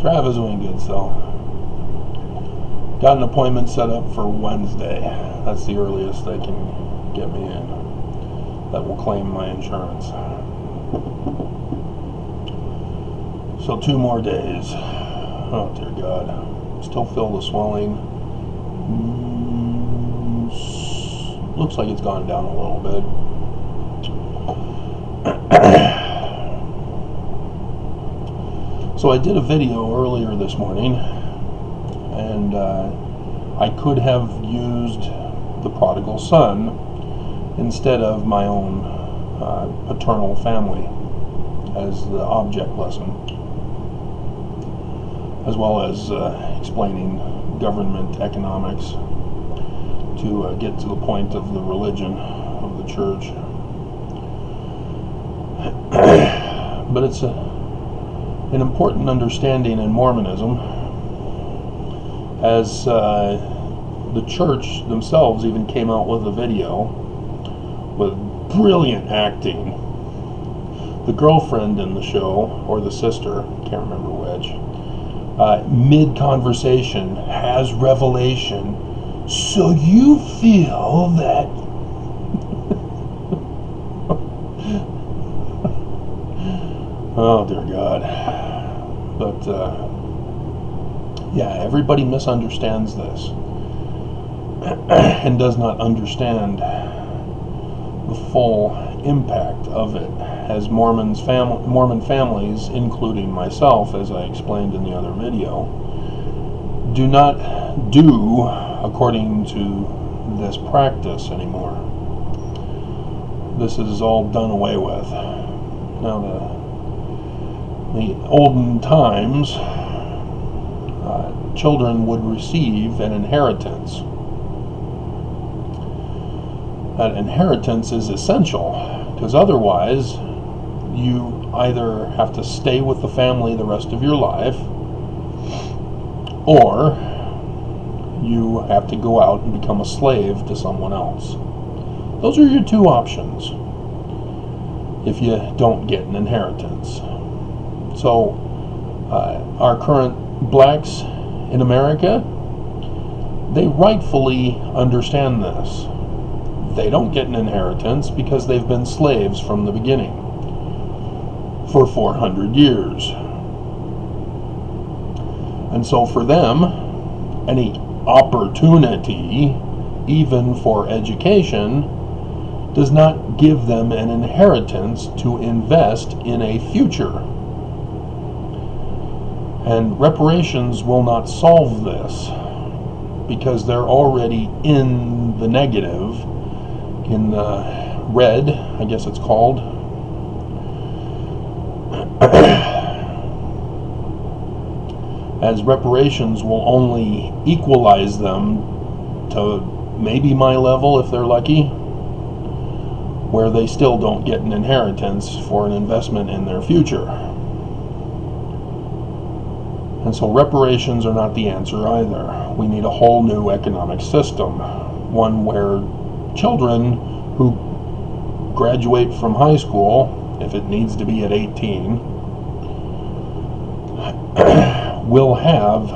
Travis doing good, so got an appointment set up for Wednesday. That's the earliest they can get me in. That will claim my insurance. So 2 more days. Oh dear God. Still feel the swelling. Looks like it's gone down a little bit. So I did a video earlier this morning, and I could have used the prodigal son instead of my own paternal family as the object lesson, as well as explaining government economics to get to the point of the religion of the church. But it's an important understanding in Mormonism, as the church themselves even came out with a video with brilliant acting. The girlfriend in the show, or the sister, can't remember which, mid-conversation has revelation, so you feel that oh dear God. But yeah, everybody misunderstands this and does not understand the full impact of it, as Mormon families, including myself, as I explained in the other video, do not do according to this practice anymore. This is all done away with. Now, the olden times, children would receive an inheritance. That inheritance is essential, because otherwise you either have to stay with the family the rest of your life, or you have to go out and become a slave to someone else. Those are your 2 options if you don't get an inheritance. So our current blacks in America, they rightfully understand this. They don't get an inheritance because they've been slaves from the beginning for 400 years. And so for them, any opportunity, even for education, does not give them an inheritance to invest in a future. And reparations will not solve this, because they're already in the negative, in the red, I guess it's called. As reparations will only equalize them to maybe my level if they're lucky, where they still don't get an inheritance for an investment in their future. And so reparations are not the answer either. We need a whole new economic system, one where children who graduate from high school, if it needs to be at 18, will have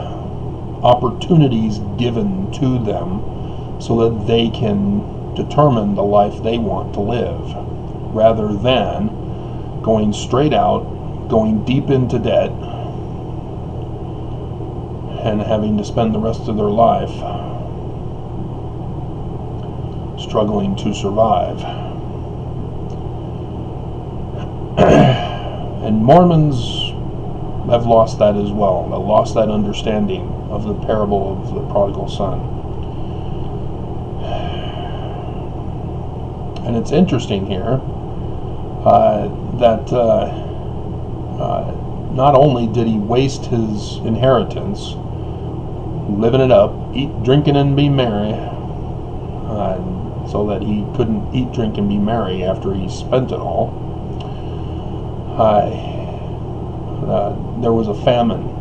opportunities given to them so that they can determine the life they want to live, rather than going straight out, going deep into debt, and having to spend the rest of their life struggling to survive. And Mormons have lost that as well. They lost that understanding of the parable of the prodigal son. And it's interesting here that not only did he waste his inheritance living it up, eat, drinking, and be merry, so that he couldn't eat, drink, and be merry after he spent it all, there was a famine.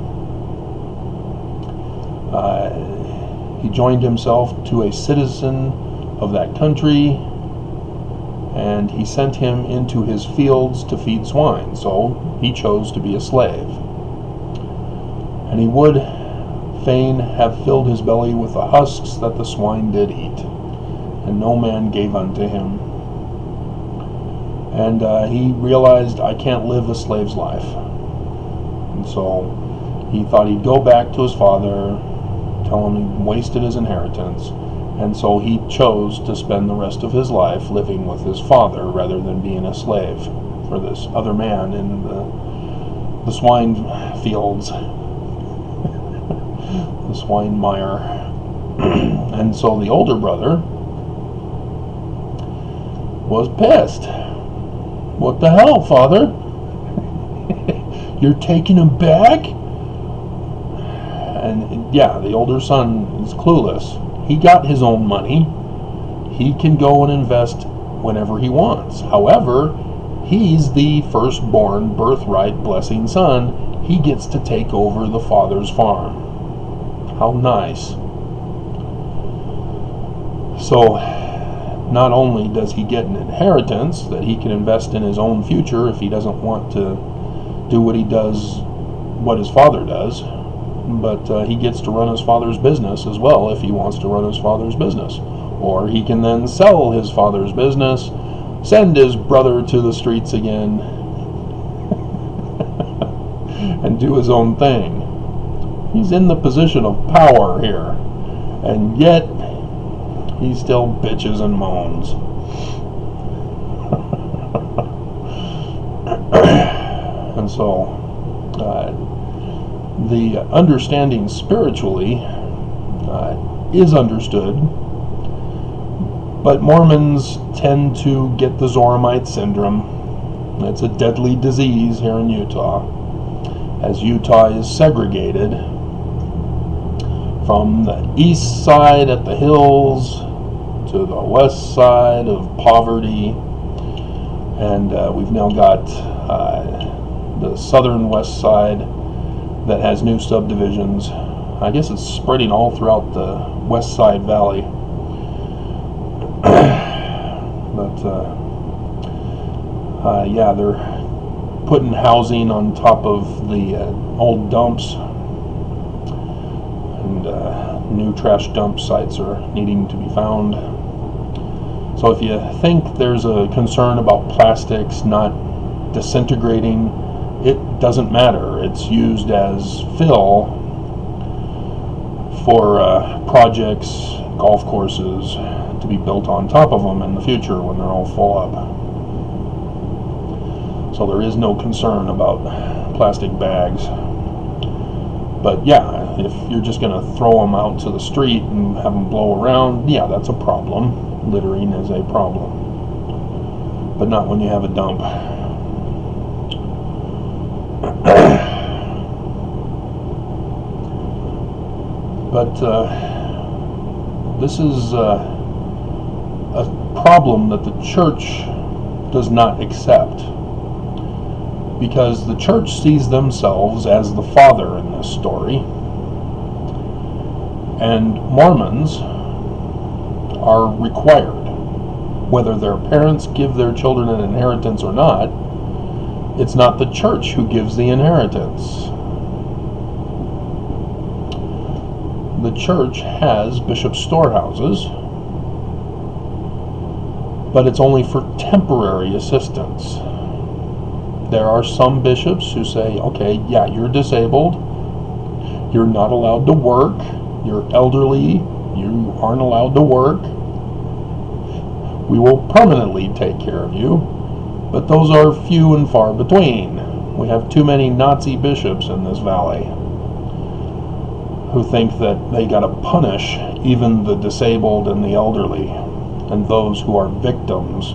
He joined himself to a citizen of that country, and he sent him into his fields to feed swine. So he chose to be a slave. And he would fain have filled his belly with the husks that the swine did eat, and no man gave unto him. And he realized, I can't live a slave's life. And so he thought he'd go back to his father, tell him he wasted his inheritance, and so he chose to spend the rest of his life living with his father rather than being a slave for this other man in the swine fields, the swine mire. And so the older brother was pissed. What the hell, Father? You're taking him back? And yeah, the older son is clueless. He got his own money. He can go and invest whenever he wants. However, he's the firstborn, birthright, blessing son. He gets to take over the father's farm. How nice. So, not only does he get an inheritance that he can invest in his own future if he doesn't want to do what he does, what his father does, but he gets to run his father's business as well if he wants to run his father's business. Or he can then sell his father's business, send his brother to the streets again, and do his own thing. He's in the position of power here, and yet he still bitches and moans. And so the understanding spiritually is understood, but Mormons tend to get the Zoramite syndrome. It's a deadly disease here in Utah, as Utah is segregated from the east side at the hills to the west side of poverty, and we've now got the southern west side that has new subdivisions. I guess it's spreading all throughout the west side valley. But yeah, they're putting housing on top of the old dumps, and new trash dump sites are needing to be found. So if you think there's a concern about plastics not disintegrating, it doesn't matter. It's used as fill for projects, golf courses, to be built on top of them in the future when they're all full up. So there is no concern about plastic bags. But yeah, if you're just going to throw them out to the street and have them blow around, yeah, that's a problem. Littering is a problem. But not when you have a dump. But this is a problem that the church does not accept, because the church sees themselves as the father in this story, and Mormons are required, whether their parents give their children an inheritance or not. It's not the church who gives the inheritance. The church has bishop storehouses, but it's only for temporary assistance. There are some bishops who say, okay, yeah, you're disabled, you're not allowed to work, you're elderly, you aren't allowed to work, we will permanently take care of you, but those are few and far between. We have too many Nazi bishops in this valley who think that they gotta punish even the disabled and the elderly and those who are victims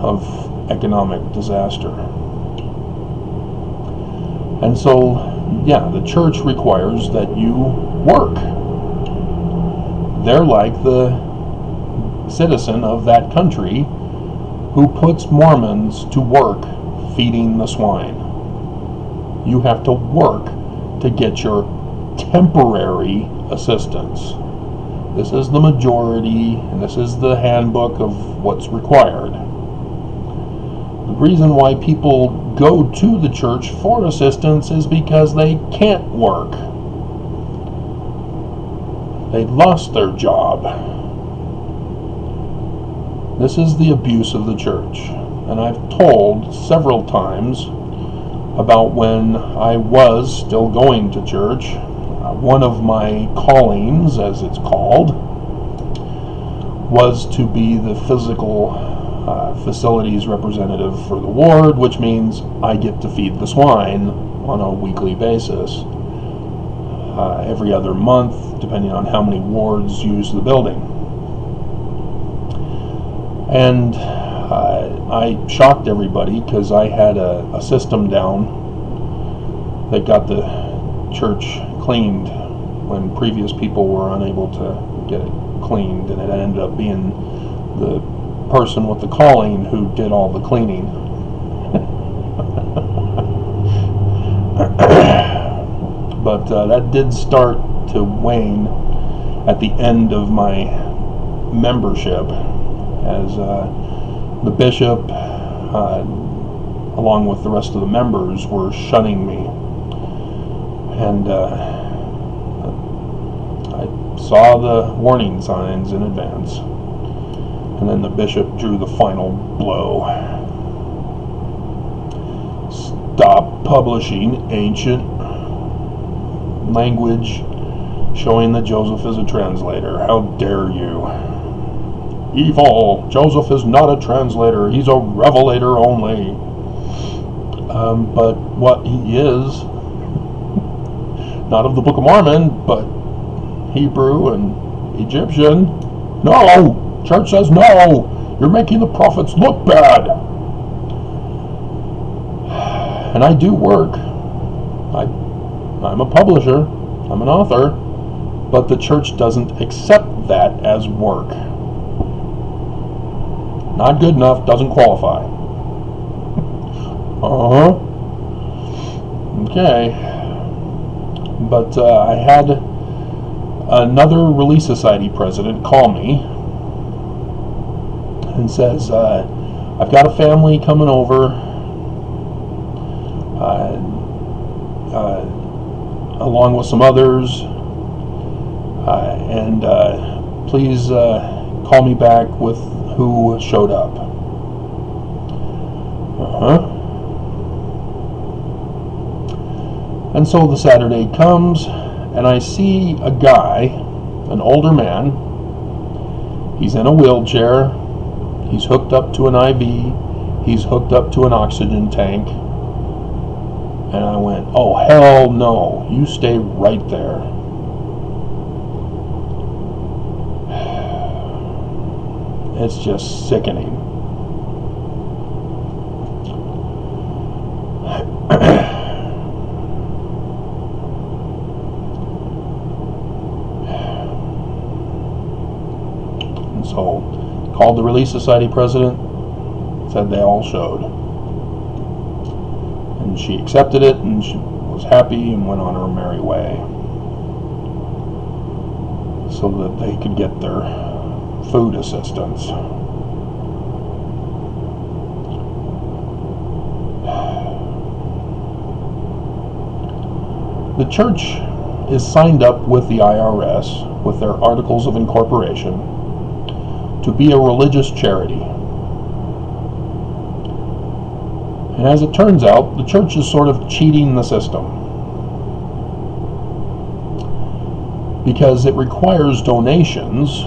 of economic disaster. And so, yeah, the church requires that you work. They're like the citizen of that country who puts Mormons to work feeding the swine. You have to work to get your temporary assistance. This is the majority, and this is the handbook of what's required. The reason why people go to the church for assistance is because they can't work. They lost their job. This is the abuse of the church. And I've told several times about when I was still going to church. One of my callings, as it's called, was to be the physical facilities representative for the ward, which means I get to feed the swine on a weekly basis, every other month, depending on how many wards use the building. And I shocked everybody because I had a system down that got the church cleaned when previous people were unable to get it cleaned, and it ended up being the person with the calling who did all the cleaning. But that did start to wane at the end of my membership, as the bishop, along with the rest of the members, were shunning me. And I saw the warning signs in advance. And then the bishop drew the final blow. Stop publishing ancient language showing that Joseph is a translator. How dare you? Evil! Joseph is not a translator. He's a revelator only. But what he is, not of the Book of Mormon, but Hebrew and Egyptian. No! Church says no! You're making the prophets look bad! And I do work. I'm a publisher. I'm an author. But the church doesn't accept that as work. Not good enough, doesn't qualify. Okay. But I had another Relief Society president call me and says, I've got a family coming over, along with some others, and please call me back with who showed up. And so the Saturday comes, and I see a guy, an older man. He's in a wheelchair. He's hooked up to an IV. He's hooked up to an oxygen tank. And I went, oh, hell no. You stay right there. It's just sickening. And so, called the Relief Society president, said they all showed. And she accepted it, and she was happy and went on her merry way, so that they could get their food assistance. The church is signed up with the IRS, with their articles of incorporation, to be a religious charity. And as it turns out, the church is sort of cheating the system, because it requires donations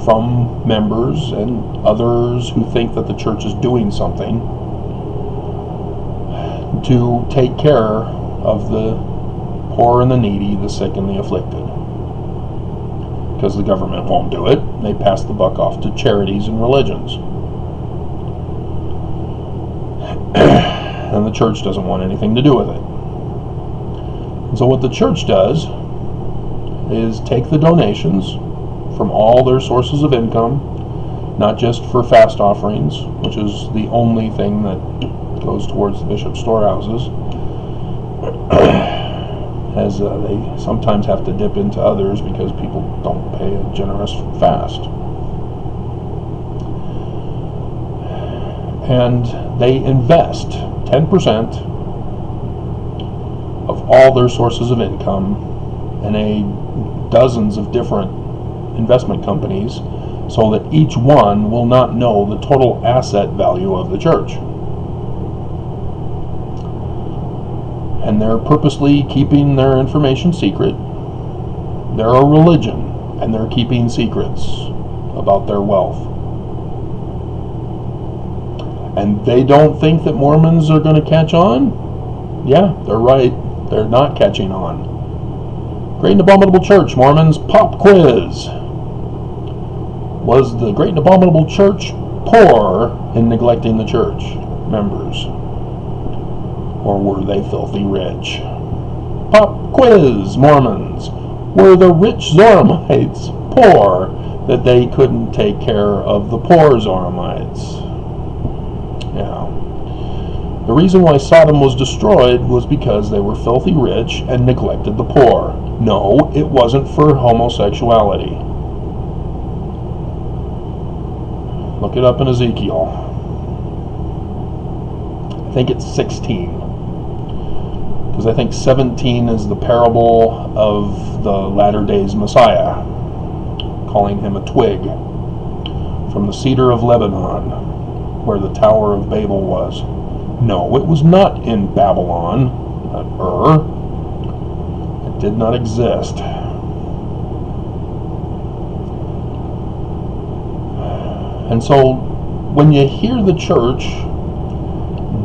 from members and others who think that the church is doing something to take care of the poor and the needy, the sick and the afflicted. Because the government won't do it, they pass the buck off to charities and religions. And the church doesn't want anything to do with it. And so what the church does is take the donations from all their sources of income, not just for fast offerings, which is the only thing that goes towards the bishop's storehouses, as they sometimes have to dip into others because people don't pay a generous fast. And they invest 10% of all their sources of income in dozens of different investment companies, so that each one will not know the total asset value of the church. And they're purposely keeping their information secret. They're a religion, and they're keeping secrets about their wealth. And they don't think that Mormons are going to catch on? Yeah, they're right. They're not catching on. Great and Abominable Church Mormons pop quiz. Was the Great and Abominable Church poor in neglecting the church members? Or were they filthy rich? Pop quiz Mormons. Were the rich Zoramites poor that they couldn't take care of the poor Zoramites? Yeah. The reason why Sodom was destroyed was because they were filthy rich and neglected the poor. No, it wasn't for homosexuality. Look it up in Ezekiel. I think it's 16. Because I think 17 is the parable of the latter days Messiah, calling him a twig from the cedar of Lebanon, where the Tower of Babel was. No, it was not in Babylon, It did not exist. And so, when you hear the church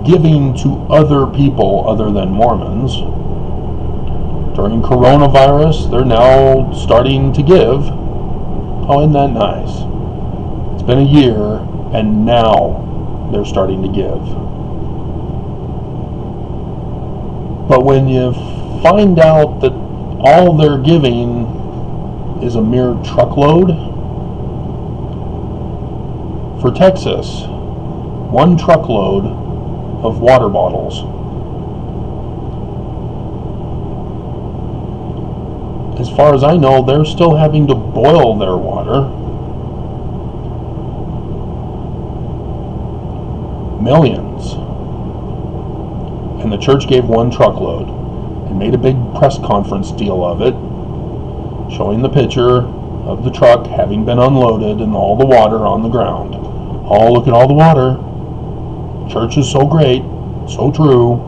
giving to other people other than Mormons, during coronavirus, they're now starting to give. Oh, isn't that nice? It's been a year, and now they're starting to give. But when you find out that all they're giving is a mere truckload, for Texas, 1 truckload of water bottles. As far as I know, they're still having to boil their water. Millions. And the church gave 1 truckload and made a big press conference deal of it, showing the picture of the truck having been unloaded and all the water on the ground. Oh, look at all the water. Church is so great, so true.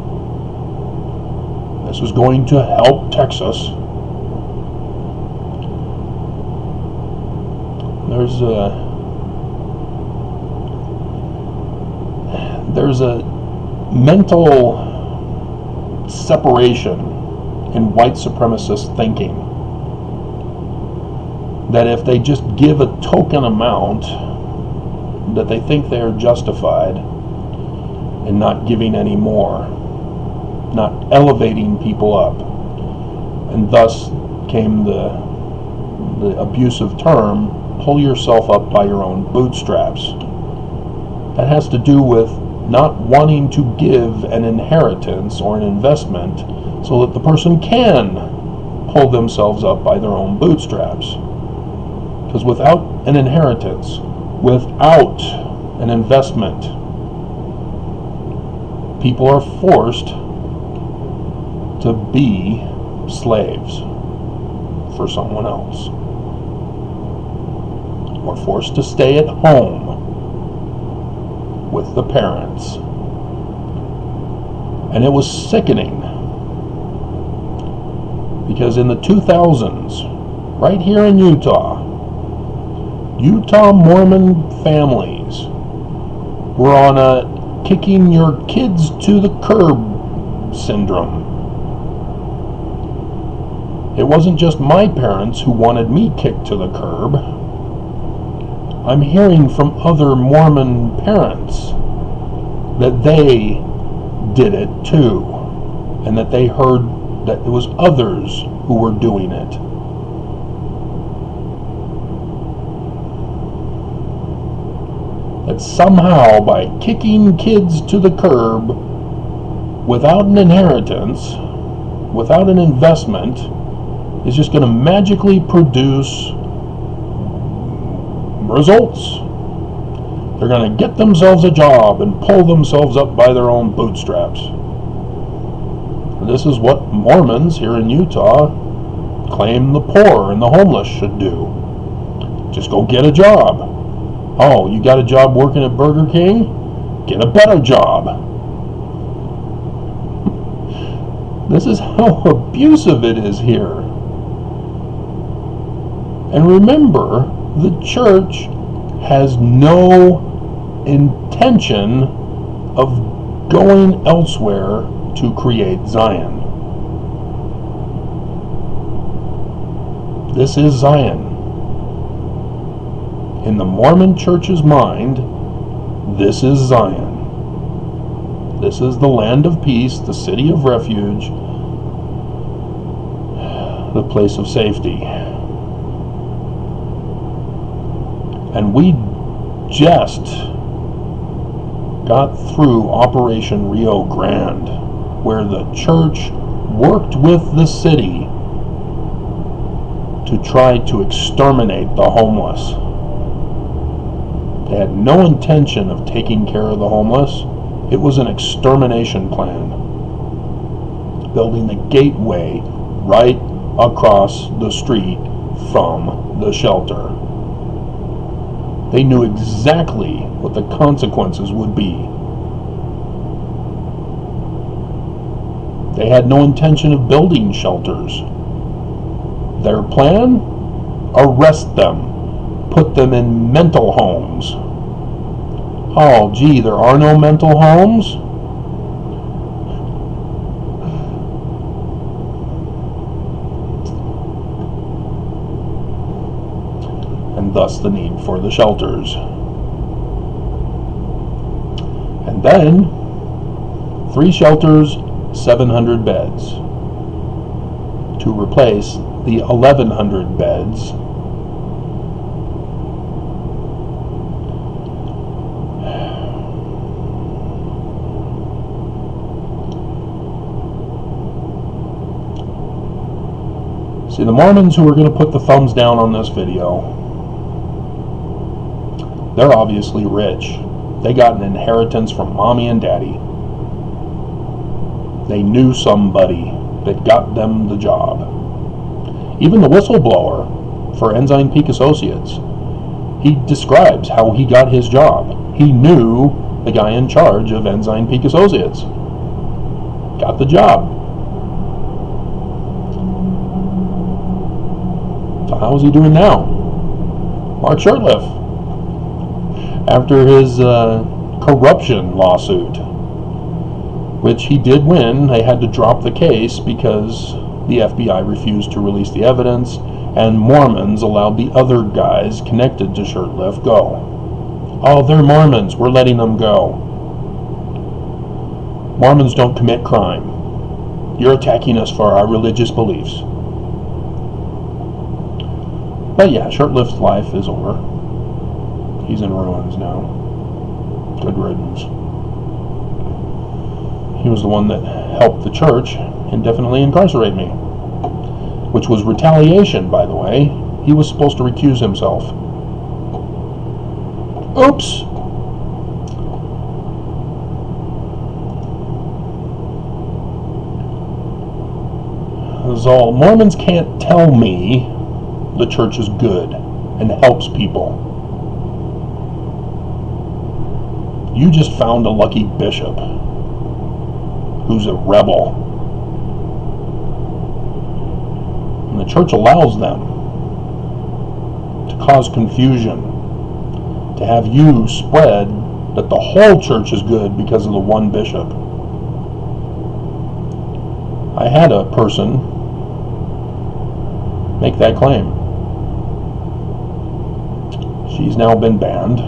This is going to help Texas. There's a mental separation in white supremacist thinking that if they just give a token amount, that they think they are justified in not giving any more, not elevating people up. And thus came the abusive term, pull yourself up by your own bootstraps. That has to do with not wanting to give an inheritance or an investment so that the person can pull themselves up by their own bootstraps. Because without an inheritance, without an investment, people are forced to be slaves for someone else. Or forced to stay at home with the parents. And it was sickening. Because in the 2000s, right here in Utah Mormon families were on a kicking your kids to the curb syndrome. It wasn't just my parents who wanted me kicked to the curb. I'm hearing from other Mormon parents that they did it too, and that they heard that it was others who were doing it. That somehow by kicking kids to the curb without an inheritance, without an investment, is just going to magically produce results. They're going to get themselves a job and pull themselves up by their own bootstraps. This is what Mormons here in Utah claim the poor and the homeless should do. Just go get a job. Oh, you got a job working at Burger King? Get a better job. This is how abusive it is here. And remember, the church has no intention of going elsewhere to create Zion. This is Zion. In the Mormon Church's mind, this is Zion. This is the land of peace, the city of refuge, the place of safety. And we just got through Operation Rio Grande, where the church worked with the city to try to exterminate the homeless. They had no intention of taking care of the homeless. It was an extermination plan. Building the gateway right across the street from the shelter. They knew exactly what the consequences would be. They had no intention of building shelters. Their plan? Arrest them. Put them in mental homes. Oh, gee, there are no mental homes? And thus the need for the shelters. And then, 3 shelters, 700 beds, to replace the 1,100 beds See, the Mormons who are going to put the thumbs down on this video, they're obviously rich. They got an inheritance from mommy and daddy. They knew somebody that got them the job. Even the whistleblower for Ensign Peak Associates, he describes how he got his job. He knew the guy in charge of Ensign Peak Associates. Got the job. So how is he doing now? Mark Shurtleff, after his corruption lawsuit, which he did win. They had to drop the case because the FBI refused to release the evidence, and Mormons allowed the other guys connected to Shurtleff go. Oh, they're Mormons, we're letting them go. Mormons don't commit crime. You're attacking us for our religious beliefs. But yeah, Shurtleff's life is over. He's in ruins now. Good riddance. He was the one that helped the church indefinitely incarcerate me, which was retaliation, by the way. He was supposed to recuse himself. Oops! So Mormons can't tell me the church is good and helps people. You just found a lucky bishop who's a rebel. And the church allows them to cause confusion, to have you spread that the whole church is good because of the one bishop. I had a person make that claim. She's now been banned.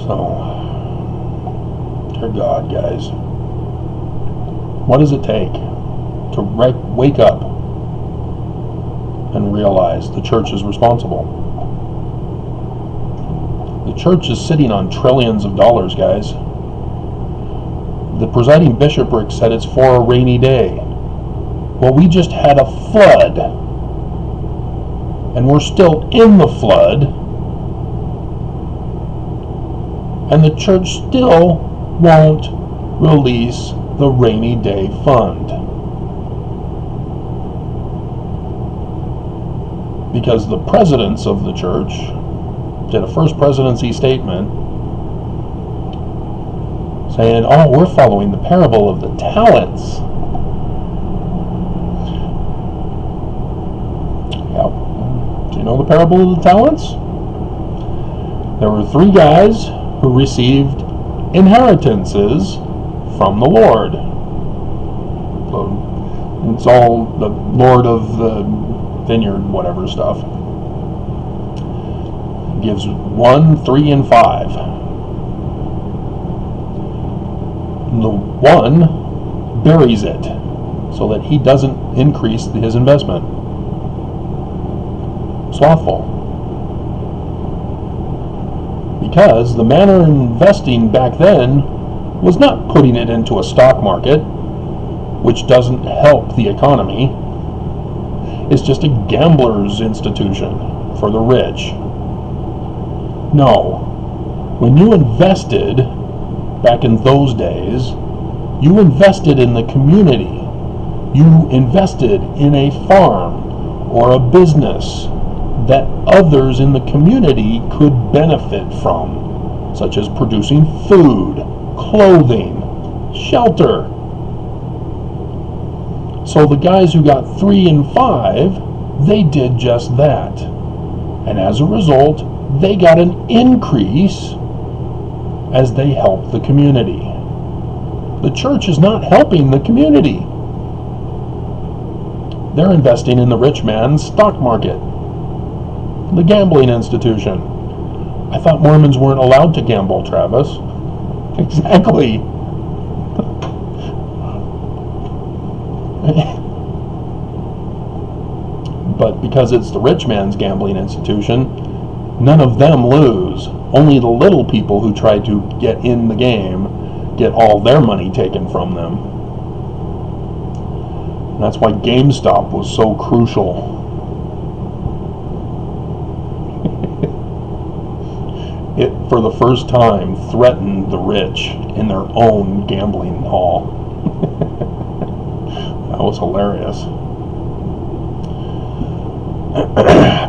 So, dear God, guys, what does it take to wake up and realize the church is responsible? The church is sitting on trillions of dollars, guys. The presiding bishopric said it's for a rainy day. Well, we just had a flood, and we're still in the flood, and the church still won't release the rainy day fund. Because the presidents of the church did a first presidency statement saying, oh, we're following the parable of the talents. Yeah. Do you know the parable of the talents? There were 3 guys who received inheritances from the Lord. So it's all the Lord of the vineyard, whatever stuff. Gives 1, 3, and 5. The one buries it so that he doesn't increase his investment. Slothful. Because the manner of investing back then was not putting it into a stock market, which doesn't help the economy. It's just a gambler's institution for the rich. No. When you invested back in those days, you invested in the community. You invested in a farm or a business that others in the community could benefit from, such as producing food, clothing, shelter. So the guys who got 3 and 5, they did just that. And as a result, they got an increase as they helped the community. The church is not helping the community. They're investing in the rich man's stock market, the gambling institution. I thought Mormons weren't allowed to gamble, Travis. Exactly. But because it's the rich man's gambling institution, none of them lose. Only the little people who try to get in the game get all their money taken from them. And that's why GameStop was so crucial. It, for the first time, threatened the rich in their own gambling hall. That was hilarious.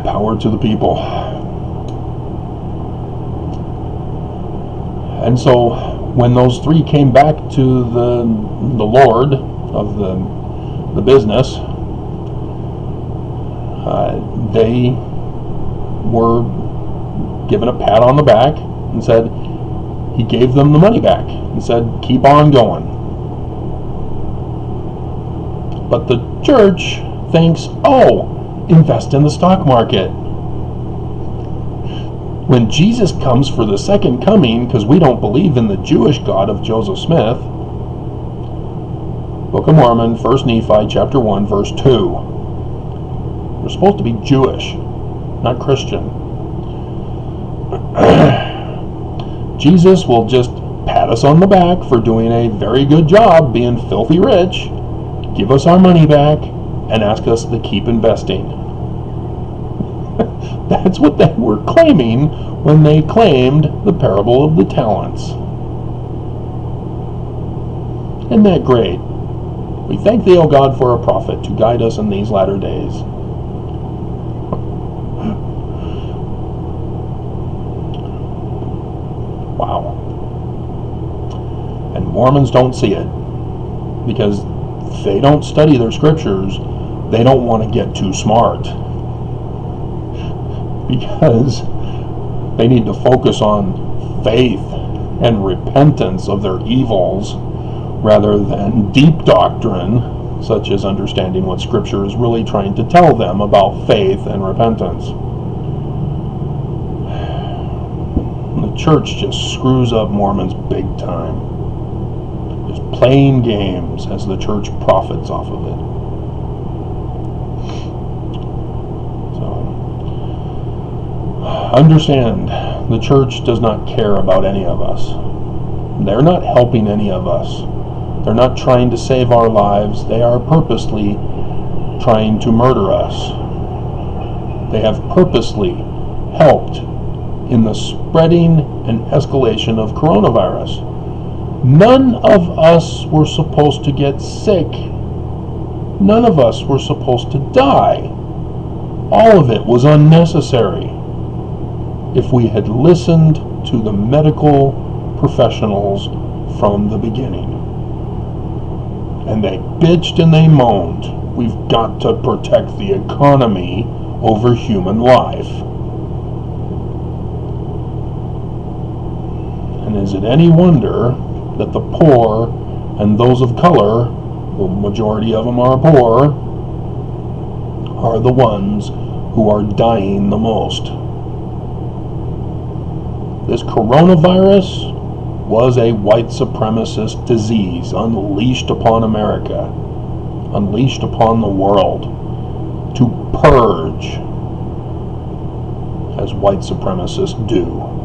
Power to the people. And so when those 3 came back to the Lord of the business, they were given a pat on the back and said, he gave them the money back and said, keep on going. But the church thinks, oh, invest in the stock market. When Jesus comes for the second coming, because we don't believe in the Jewish God of Joseph Smith, Book of Mormon, 1 Nephi, chapter 1, verse 2. We're supposed to be Jewish, not Christian. Jesus will just pat us on the back for doing a very good job being filthy rich, give us our money back, and ask us to keep investing. That's what they were claiming when they claimed the parable of the talents. Isn't that great? We thank thee, O God, for a prophet to guide us in these latter days. Wow. And Mormons don't see it because they don't study their scriptures. They don't want to get too smart because they need to focus on faith and repentance of their evils rather than deep doctrine, such as understanding what Scripture is really trying to tell them about faith and repentance. The church just screws up Mormons big time. Just playing games as the church profits off of it. Understand, the church does not care about any of us. They're not helping any of us. They're not trying to save our lives. They are purposely trying to murder us. They have purposely helped in the spreading and escalation of coronavirus. None of us were supposed to get sick. None of us were supposed to die. All of it was unnecessary if we had listened to the medical professionals from the beginning. And they bitched and they moaned. We've got to protect the economy over human life. And is it any wonder that the poor and those of color, the majority of them are poor, are the ones who are dying the most? This coronavirus was a white supremacist disease unleashed upon America, unleashed upon the world, to purge, as white supremacists do.